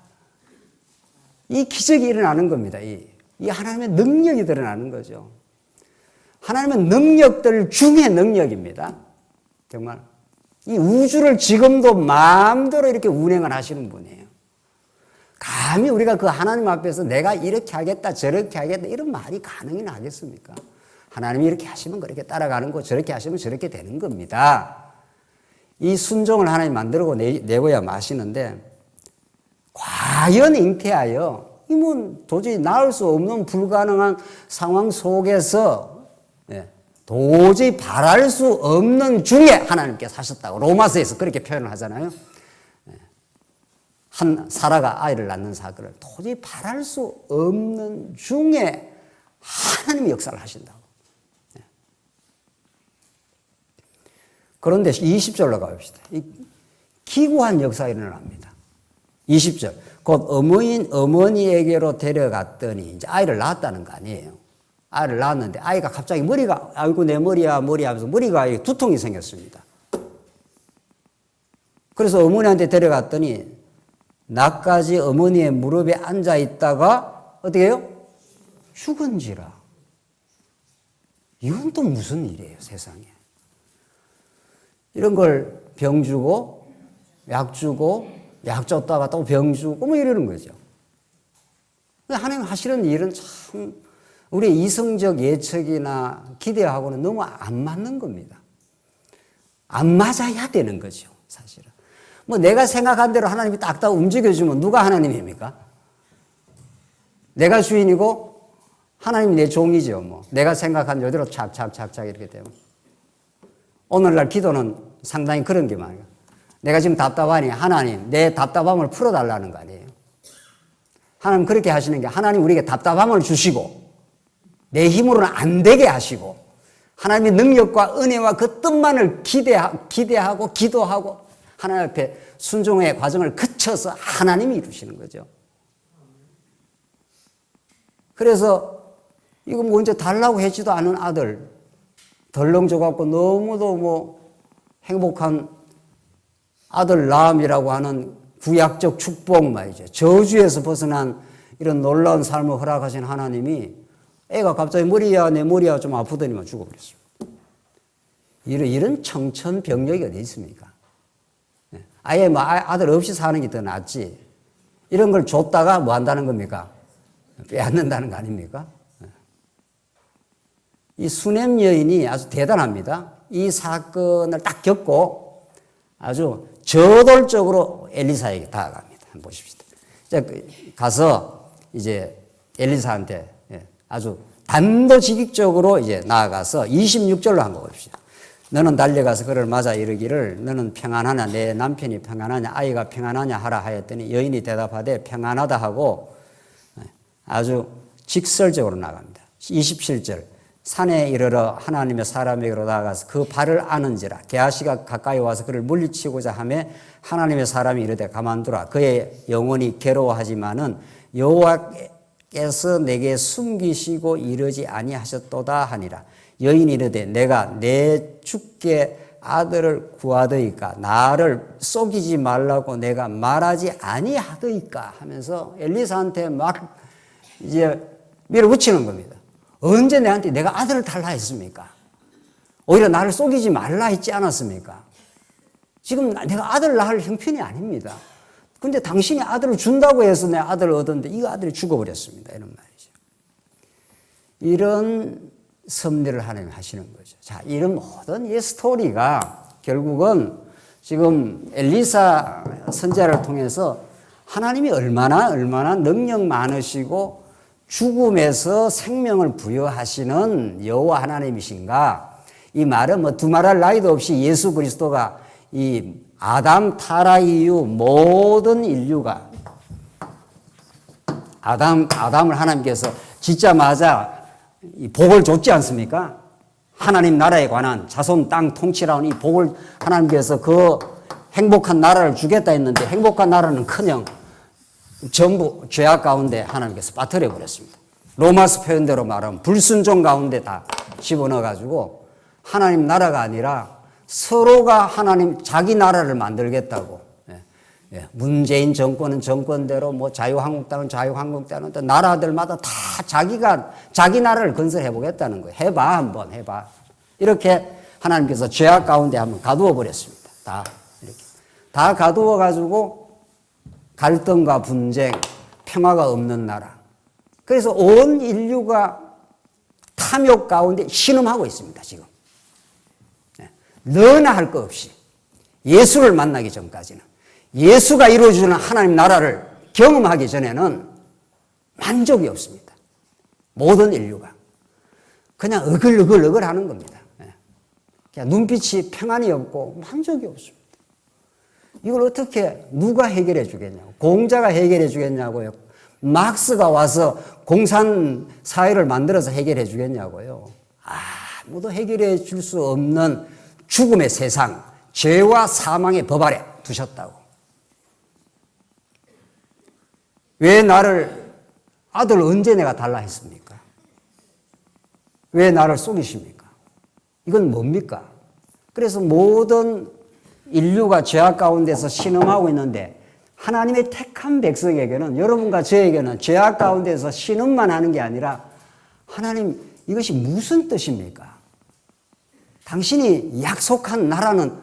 이 기적이 일어나는 겁니다. 이 하나님의 능력이 드러나는 거죠. 하나님의 능력들 중에 능력입니다. 정말 이 우주를 지금도 마음대로 이렇게 운행을 하시는 분이에요. 감히 우리가 그 하나님 앞에서 내가 이렇게 하겠다 저렇게 하겠다 이런 말이 가능이나 하겠습니까? 하나님이 이렇게 하시면 그렇게 따라가는 거 저렇게 하시면 저렇게 되는 겁니다. 이 순종을 하나님 만들고 내고야 마시는데 과연 잉태하여 이건 도저히 나을 수 없는 불가능한 상황 속에서 도저히 바랄 수 없는 중에 하나님께서 하셨다고 로마서에서 그렇게 표현을 하잖아요. 사라가 아이를 낳는 사건을 도저히 바랄 수 없는 중에 하나님이 역사를 하신다고. 그런데 20절로 가봅시다. 기구한 역사가 일어납니다. 20절. 곧 어머니에게로 데려갔더니 이제 아이를 낳았다는 거 아니에요. 아이를 낳았는데 아이가 갑자기 머리가 아이고 내 머리야 하면서 머리가 두통이 생겼습니다. 그래서 어머니한테 데려갔더니 나까지 어머니의 무릎에 앉아 있다가 어떻게 해요? 죽은지라. 이건 또 무슨 일이에요, 세상에. 이런 걸 병 주고 약 주고 약 줬다가 또 병 주고 뭐 이러는 거죠. 하나님 하시는 일은 참 우리의 이성적 예측이나 기대하고는 너무 안 맞는 겁니다. 안 맞아야 되는 거죠, 사실은. 뭐 내가 생각한 대로 하나님이 딱딱 움직여주면 누가 하나님입니까? 내가 주인이고 하나님이 내 종이죠. 뭐 내가 생각한 대로 착착착착 이렇게 되면 오늘날 기도는 상당히 그런 게 많아요. 내가 지금 답답하니 하나님 내 답답함을 풀어달라는 거 아니에요. 하나님 그렇게 하시는 게 하나님 우리에게 답답함을 주시고 내 힘으로는 안 되게 하시고 하나님의 능력과 은혜와 그 뜻만을 기대하고 기도하고 하나님 앞에 순종의 과정을 거쳐서 하나님이 이루시는 거죠. 그래서 이거 먼저 달라고 하지도 않은 아들 덜렁 줘갖고 너무도 뭐 행복한 아들 낳음이라고 하는 구약적 축복 말이죠. 저주에서 벗어난 이런 놀라운 삶을 허락하신 하나님이 애가 갑자기 머리야 내 머리야 좀 아프더니만 죽어버렸습니다. 이런 청천벽력이 어디 있습니까? 아예 뭐 아들 없이 사는 게 더 낫지. 이런 걸 줬다가 뭐 한다는 겁니까? 빼앗는다는 거 아닙니까? 이 수냄 여인이 아주 대단합니다. 이 사건을 딱 겪고 아주 저돌적으로 엘리사에게 다가갑니다. 한번 보십시다. 가서 이제 엘리사한테 아주 단도직입적으로 이제 나아가서 26절로 한번 봅시다. 너는 달려가서 그를 맞아 이르기를 너는 평안하냐 내 남편이 평안하냐 아이가 평안하냐 하라 하였더니 여인이 대답하되 평안하다 하고 아주 직설적으로 나갑니다. 27절 산에 이르러 하나님의 사람에게로 나아가서 그 발을 아는지라 게하시가 가까이 와서 그를 물리치고자 하며 하나님의 사람이 이르되 가만두라 그의 영혼이 괴로워하지만은 여호와께서 내게 숨기시고 이르지 아니하셨도다 하니라. 여인이 이르되 내가 내 주께 아들을 구하더이까 나를 속이지 말라고 내가 말하지 아니하더이까 하면서 엘리사한테 막 이제 밀어붙이는 겁니다. 언제 내한테 내가 아들을 달라 했습니까? 오히려 나를 속이지 말라 했지 않았습니까? 지금 내가 아들 낳을 형편이 아닙니다. 근데 당신이 아들을 준다고 해서 내 아들을 얻었는데 이 아들이 죽어버렸습니다. 이런 말이죠. 이런 섭리를 하나님 하시는 거죠. 자, 이런 모든 이 스토리가 결국은 지금 엘리사 선지자를 통해서 하나님이 얼마나 능력 많으시고 죽음에서 생명을 부여하시는 여호와 하나님이신가. 이 말은 뭐 두말할 나위도 없이 예수 그리스도가 이 아담 타락 이후 모든 인류가 아담을 하나님께서 짓자마자 이 복을 줬지 않습니까? 하나님 나라에 관한 자손 땅 통치라는 이 복을 하나님께서 그 행복한 나라를 주겠다 했는데 행복한 나라는커녕 전부 죄악 가운데 하나님께서 빠뜨려 버렸습니다. 로마서 표현대로 말하면 불순종 가운데 다 집어넣어 가지고 하나님 나라가 아니라 서로가 하나님 자기 나라를 만들겠다고. 문재인 정권은 정권대로 뭐 자유한국당은 자유한국당은 또 나라들마다 다 자기 나라를 건설해 보겠다는 거예요. 해봐 한번 해봐. 이렇게 하나님께서 죄악 가운데 한번 가두어 버렸습니다. 다 이렇게 다 가두어 가지고 갈등과 분쟁, 평화가 없는 나라. 그래서 온 인류가 탐욕 가운데 신음하고 있습니다. 지금 너나 할 것 없이 예수를 만나기 전까지는 예수가 이루어주는 하나님 나라를 경험하기 전에는 만족이 없습니다. 모든 인류가 그냥 어글어글 하는 겁니다. 그냥 눈빛이 평안이 없고 만족이 없습니다. 이걸 어떻게 누가 해결해 주겠냐고. 공자가 해결해 주겠냐고요. 막스가 와서 공산 사회를 만들어서 해결해 주겠냐고요. 아무도 해결해 줄 수 없는 죽음의 세상, 죄와 사망의 법 아래 두셨다고. 왜 나를 아들 언제 내가 달라 했습니까? 왜 나를 속이십니까? 이건 뭡니까? 그래서 모든 인류가 죄악 가운데서 신음하고 있는데 하나님의 택한 백성에게는 여러분과 저에게는 죄악 가운데서 신음만 하는 게 아니라 하나님 이것이 무슨 뜻입니까? 당신이 약속한 나라는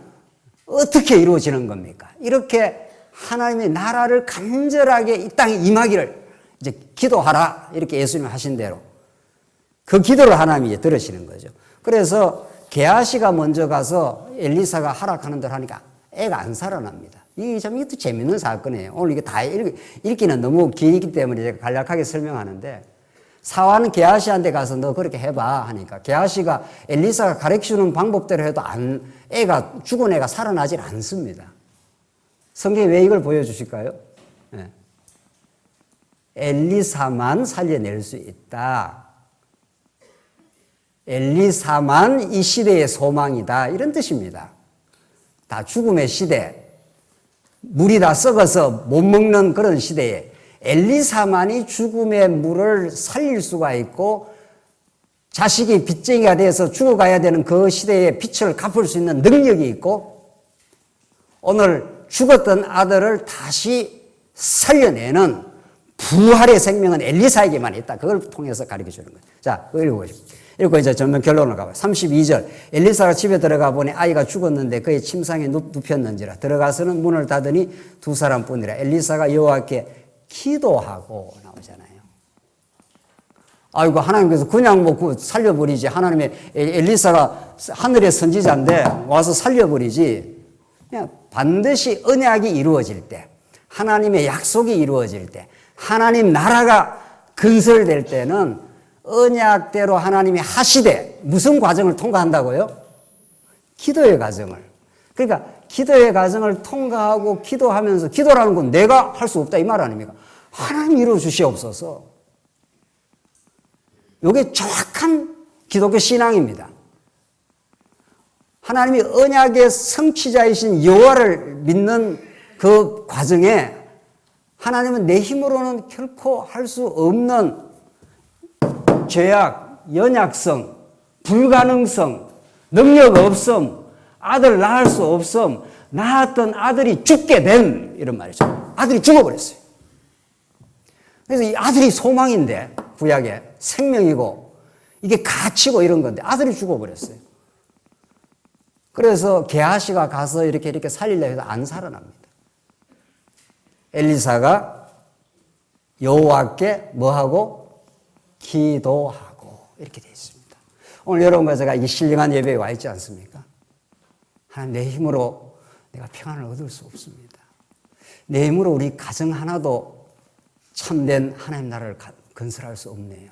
어떻게 이루어지는 겁니까? 이렇게 하나님의 나라를 간절하게 이 땅에 임하기를 이제 기도하라. 이렇게 예수님이 하신 대로. 그 기도를 하나님이 이제 들으시는 거죠. 그래서 게하시가 먼저 가서 엘리사가 하락하는 대로 하니까 애가 안 살아납니다. 이것도 재밌는 사건이에요. 오늘 이게 다 읽기는 너무 길기 때문에 제가 간략하게 설명하는데 사환은 게하시한테 가서 너 그렇게 해봐 하니까 게하시가 엘리사가 가르쳐주는 방법대로 해도 죽은 애가 살아나질 않습니다. 성경이 왜 이걸 보여주실까요? 네. 엘리사만 살려낼 수 있다. 엘리사만 이 시대의 소망이다. 이런 뜻입니다. 다 죽음의 시대, 물이 다 썩어서 못 먹는 그런 시대에 엘리사만이 죽음의 물을 살릴 수가 있고 자식이 빚쟁이가 돼서 죽어가야 되는 그 시대의 빚을 갚을 수 있는 능력이 있고 오늘 죽었던 아들을 다시 살려내는 부활의 생명은 엘리사에게만 있다. 그걸 통해서 가르쳐 주는 거예요. 자, 그거 읽어보십시오. 읽고 이제 전면 결론을 가봐요. 32절. 엘리사가 집에 들어가 보니 아이가 죽었는데 그의 침상에 눕혔는지라. 들어가서는 문을 닫으니 두 사람뿐이라. 엘리사가 여호와께 기도하고 나오잖아요. 아이고 하나님께서 그냥 뭐 살려버리지. 하나님의 엘리사가 하늘의 선지자인데 와서 살려버리지. 그냥 반드시 언약이 이루어질 때, 하나님의 약속이 이루어질 때, 하나님 나라가 건설될 때는 언약대로 하나님이 하시되 무슨 과정을 통과한다고요? 기도의 과정을. 그러니까 기도의 과정을 통과하고 기도하면서 기도라는 건 내가 할 수 없다 이 말 아닙니까? 하나님 이루어 주시옵소서. 이게 정확한 기독교 신앙입니다. 하나님이 언약의 성취자이신 여호와를 믿는 그 과정에 하나님은 내 힘으로는 결코 할 수 없는 죄악, 연약성, 불가능성, 능력 없음, 아들 낳을 수 없음, 낳았던 아들이 죽게 된 이런 말이죠. 아들이 죽어버렸어요. 그래서 이 아들이 소망인데 구약에 생명이고 이게 가치고 이런 건데 아들이 죽어버렸어요. 그래서 게하시가 가서 이렇게 살리려고 해도 안 살아납니다. 엘리사가 여호와께 뭐하고? 기도하고 이렇게 되어 있습니다. 오늘 여러분과 제가 이 신령한 예배에 와 있지 않습니까? 하나님 내 힘으로 내가 평안을 얻을 수 없습니다. 내 힘으로 우리 가정 하나도 참된 하나님 나라를 건설할 수 없네요.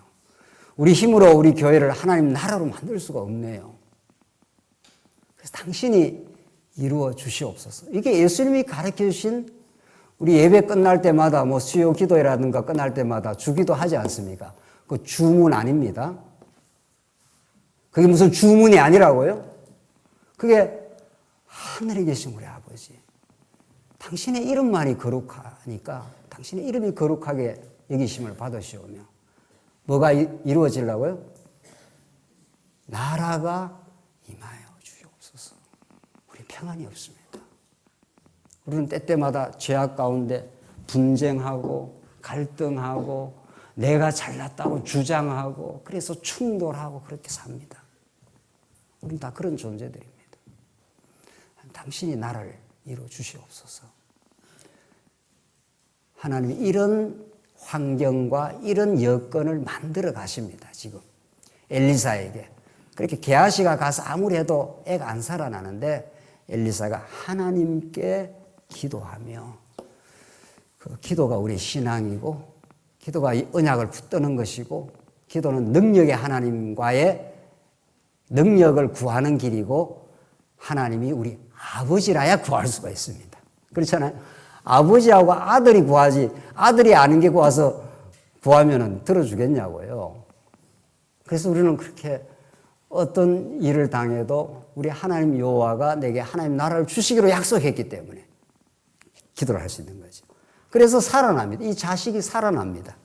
우리 힘으로 우리 교회를 하나님 나라로 만들 수가 없네요. 그래서 당신이 이루어 주시옵소서. 이게 예수님이 가르쳐 주신 우리 예배 끝날 때마다 뭐 수요 기도회라든가 끝날 때마다 주기도 하지 않습니까? 그 주문 아닙니다. 그게 무슨 주문이 아니라고요? 그게 하늘에 계신 우리 아버지. 당신의 이름만이 거룩하니까 당신의 이름이 거룩하게 여기심을 받으시오며 뭐가 이루어지려고요? 나라가 임하여 주옵소서. 우리 평안이 없습니다. 우리는 때때마다 죄악 가운데 분쟁하고 갈등하고 내가 잘났다고 주장하고 그래서 충돌하고 그렇게 삽니다. 우리는 다 그런 존재들입니다. 당신이 나를 이루어 주시옵소서. 하나님이 이런 환경과 이런 여건을 만들어 가십니다. 지금 엘리사에게. 그렇게 게하시가 가서 아무리 해도 애가 안 살아나는데 엘리사가 하나님께 기도하며 그 기도가 우리 신앙이고 기도가 언약을 붙드는 것이고 기도는 능력의 하나님과의 능력을 구하는 길이고 하나님이 우리 아버지라야 구할 수가 있습니다. 그렇잖아요. 아버지하고 아들이 구하지 아들이 아는 게 구해서 구하면은 들어주겠냐고요. 그래서 우리는 그렇게 어떤 일을 당해도 우리 하나님 여호와가 내게 하나님 나라를 주시기로 약속했기 때문에 기도를 할 수 있는 거죠. 그래서 살아납니다. 이 자식이 살아납니다.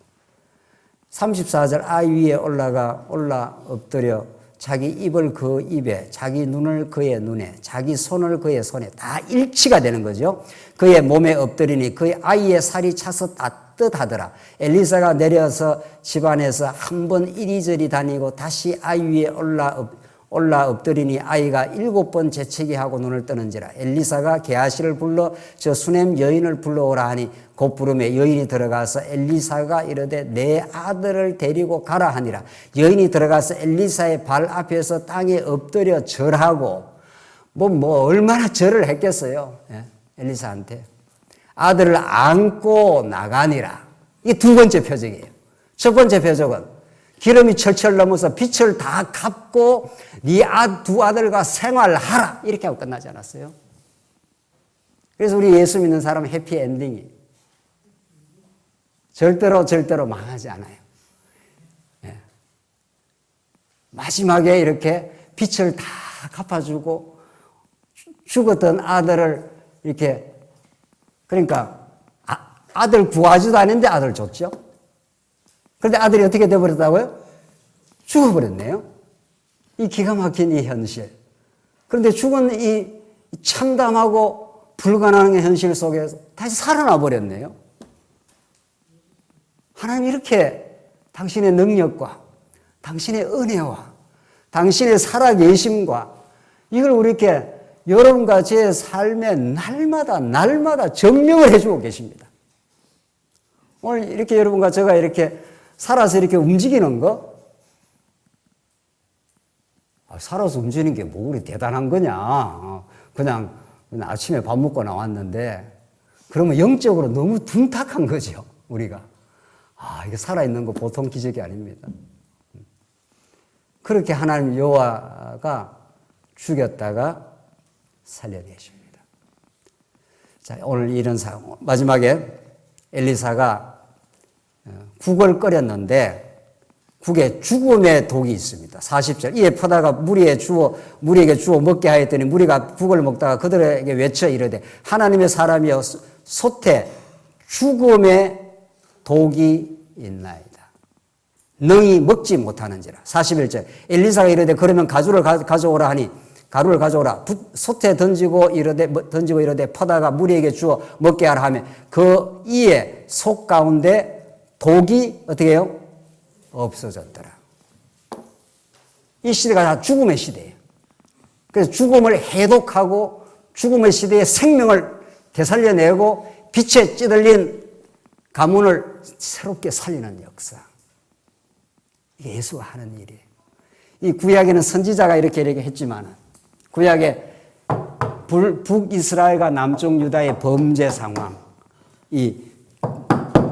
34절 아이 위에 올라 엎드려 자기 입을 그 입에, 자기 눈을 그의 눈에, 자기 손을 그의 손에 다 일치가 되는 거죠. 그의 몸에 엎드리니 그의 아이의 살이 차서 따뜻하더라. 엘리사가 내려서 집안에서 한 번 이리저리 다니고 다시 아이 위에 올라 엎드리니 아이가 7번 재채기하고 눈을 뜨는지라. 엘리사가 게하시를 불러 저 수넴 여인을 불러오라 하니 곧 부름에 여인이 들어가서 엘리사가 이르되 내 아들을 데리고 가라 하니라. 여인이 들어가서 엘리사의 발 앞에서 땅에 엎드려 절하고 얼마나 절을 했겠어요. 예? 엘리사한테 아들을 안고 나가니라. 이게 두 번째 표적이에요. 첫 번째 표적은 기름이 철철 넘어서 빛을 다 갚고 네 두 아들과 생활하라 이렇게 하고 끝나지 않았어요? 그래서 우리 예수 믿는 사람은 해피엔딩이 절대로 망하지 않아요. 예. 마지막에 이렇게 빛을 다 갚아주고 죽었던 아들을 이렇게 그러니까 아들 구하지도 않는데 아들 줬죠. 그런데 아들이 어떻게 되어버렸다고요? 죽어버렸네요. 이 기가 막힌 이 현실. 그런데 죽은 이 참담하고 불가능한 현실 속에서 다시 살아나 버렸네요. 하나님이 이렇게 당신의 능력과 당신의 은혜와 당신의 살아계심과 이걸 우리 이렇게 여러분과 제 삶에 날마다 증명을 해주고 계십니다. 오늘 이렇게 여러분과 제가 이렇게 살아서 이렇게 움직이는 거? 살아서 움직이는 게 뭐 그리 대단한 거냐. 그냥 아침에 밥 먹고 나왔는데 그러면 영적으로 너무 둔탁한 거죠. 우리가. 이게 살아있는 거 보통 기적이 아닙니다. 그렇게 하나님 여호와가 죽였다가 살려내십니다. 자, 오늘 이런 상황. 마지막에 엘리사가 국을 끓였는데 국에 죽음의 독이 있습니다. 40절. 이에 퍼다가 무리에게 주어 먹게 하였더니 무리가 국을 먹다가 그들에게 외쳐 이르되 하나님의 사람이여 솥에 죽음의 독이 있나이다. 능히 먹지 못하는지라. 41절. 엘리사가 이르되 그러면 가루를 가져오라 하니 가루를 가져오라. 솥에 던지고 이르되 퍼다가 무리에게 주어 먹게 하라 하며 그 이에 솥 가운데 독이 어떻게 해요? 없어졌더라. 이 시대가 다 죽음의 시대예요. 그래서 죽음을 해독하고 죽음의 시대에 생명을 되살려내고 빛에 찌들린 가문을 새롭게 살리는 역사. 이게 예수가 하는 일이에요. 이 구약에는 선지자가 이렇게 했지만 구약에 북이스라엘과 남쪽 유다의 범죄 상황, 이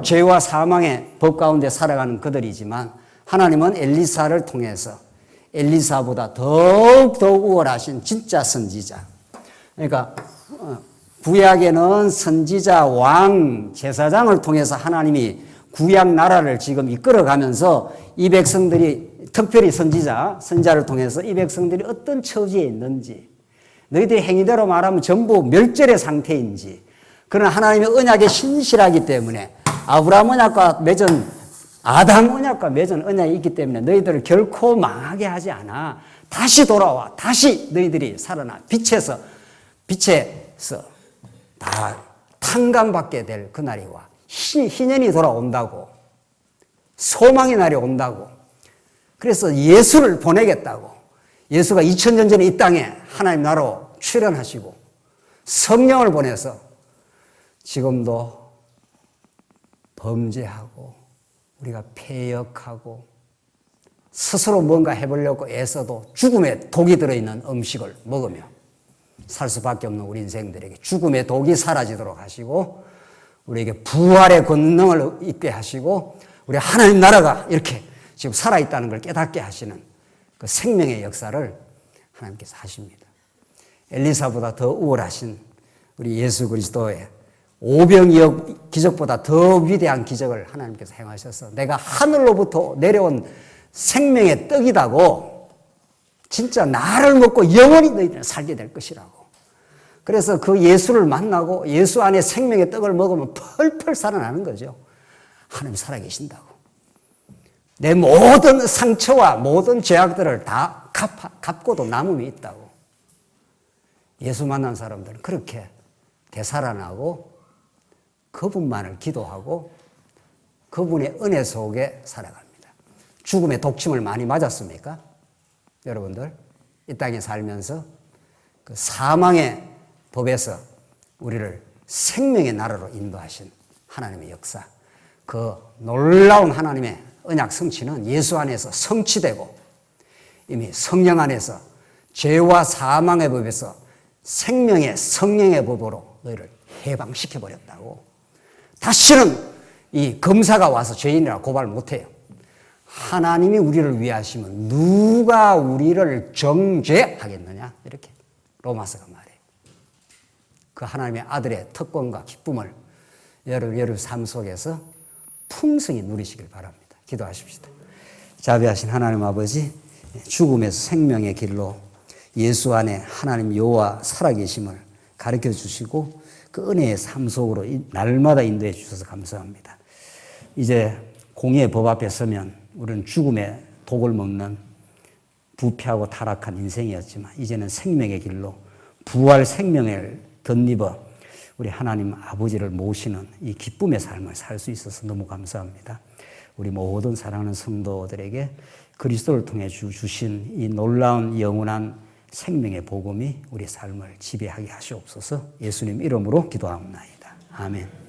죄와 사망의 법 가운데 살아가는 그들이지만 하나님은 엘리사를 통해서 엘리사보다 더욱 우월하신 진짜 선지자. 그러니까 구약에는 선지자, 왕, 제사장을 통해서 하나님이 구약 나라를 지금 이끌어가면서 이 백성들이 특별히 선지자를 통해서 이 백성들이 어떤 처지에 있는지 너희들의 행위대로 말하면 전부 멸절의 상태인지 그러나 하나님의 언약에 신실하기 때문에 아브라함 언약과 맺은 아담 언약과 맺은 언약이 있기 때문에 너희들을 결코 망하게 하지 않아. 다시 돌아와. 다시 너희들이 살아나. 빛에서 다 탕감받게 될 그날이 와. 희년이 돌아온다고. 소망의 날이 온다고. 그래서 예수를 보내겠다고. 예수가 2000년 전에 이 땅에 하나님 나라로 출현하시고 성령을 보내서 지금도 범죄하고 우리가 패역하고 스스로 뭔가 해보려고 애써도 죽음의 독이 들어있는 음식을 먹으며 살 수밖에 없는 우리 인생들에게 죽음의 독이 사라지도록 하시고 우리에게 부활의 권능을 있게 하시고 우리 하나님 나라가 이렇게 지금 살아있다는 걸 깨닫게 하시는 그 생명의 역사를 하나님께서 하십니다. 엘리사보다 더 우월하신 우리 예수 그리스도의 오병이어 기적보다 더 위대한 기적을 하나님께서 행하셔서 내가 하늘로부터 내려온 생명의 떡이다고 진짜 나를 먹고 영원히 너희들은 살게 될 것이라고. 그래서 그 예수를 만나고 예수 안에 생명의 떡을 먹으면 펄펄 살아나는 거죠. 하나님 살아계신다고. 내 모든 상처와 모든 죄악들을 다 갚고도 남음이 있다고. 예수 만난 사람들은 그렇게 되살아나고 그분만을 기도하고 그분의 은혜 속에 살아갑니다. 죽음의 독침을 많이 맞았습니까? 여러분들 이 땅에 살면서 그 사망의 법에서 우리를 생명의 나라로 인도하신 하나님의 역사, 그 놀라운 하나님의 언약 성취는 예수 안에서 성취되고 이미 성령 안에서 죄와 사망의 법에서 생명의 성령의 법으로 너희를 해방시켜버렸다고. 다시는 이 검사가 와서 죄인이라고 고발 못해요. 하나님이 우리를 위하시면 누가 우리를 정죄하겠느냐? 이렇게 로마서가 말해요. 그 하나님의 아들의 특권과 기쁨을 여러분 삶 속에서 풍성히 누리시길 바랍니다. 기도하십시다. 자비하신 하나님 아버지, 죽음에서 생명의 길로 예수 안에 하나님 여호와 살아계심을 가르쳐 주시고 그 은혜의 삶 속으로 날마다 인도해 주셔서 감사합니다. 이제 공의의 법 앞에 서면 우리는 죽음의 독을 먹는 부패하고 타락한 인생이었지만 이제는 생명의 길로 부활 생명을 덧입어 우리 하나님 아버지를 모시는 이 기쁨의 삶을 살 수 있어서 너무 감사합니다. 우리 모든 사랑하는 성도들에게 그리스도를 통해 주신 이 놀라운 영원한 생명의 복음이 우리 삶을 지배하게 하시옵소서. 예수님 이름으로 기도합니다. 아멘.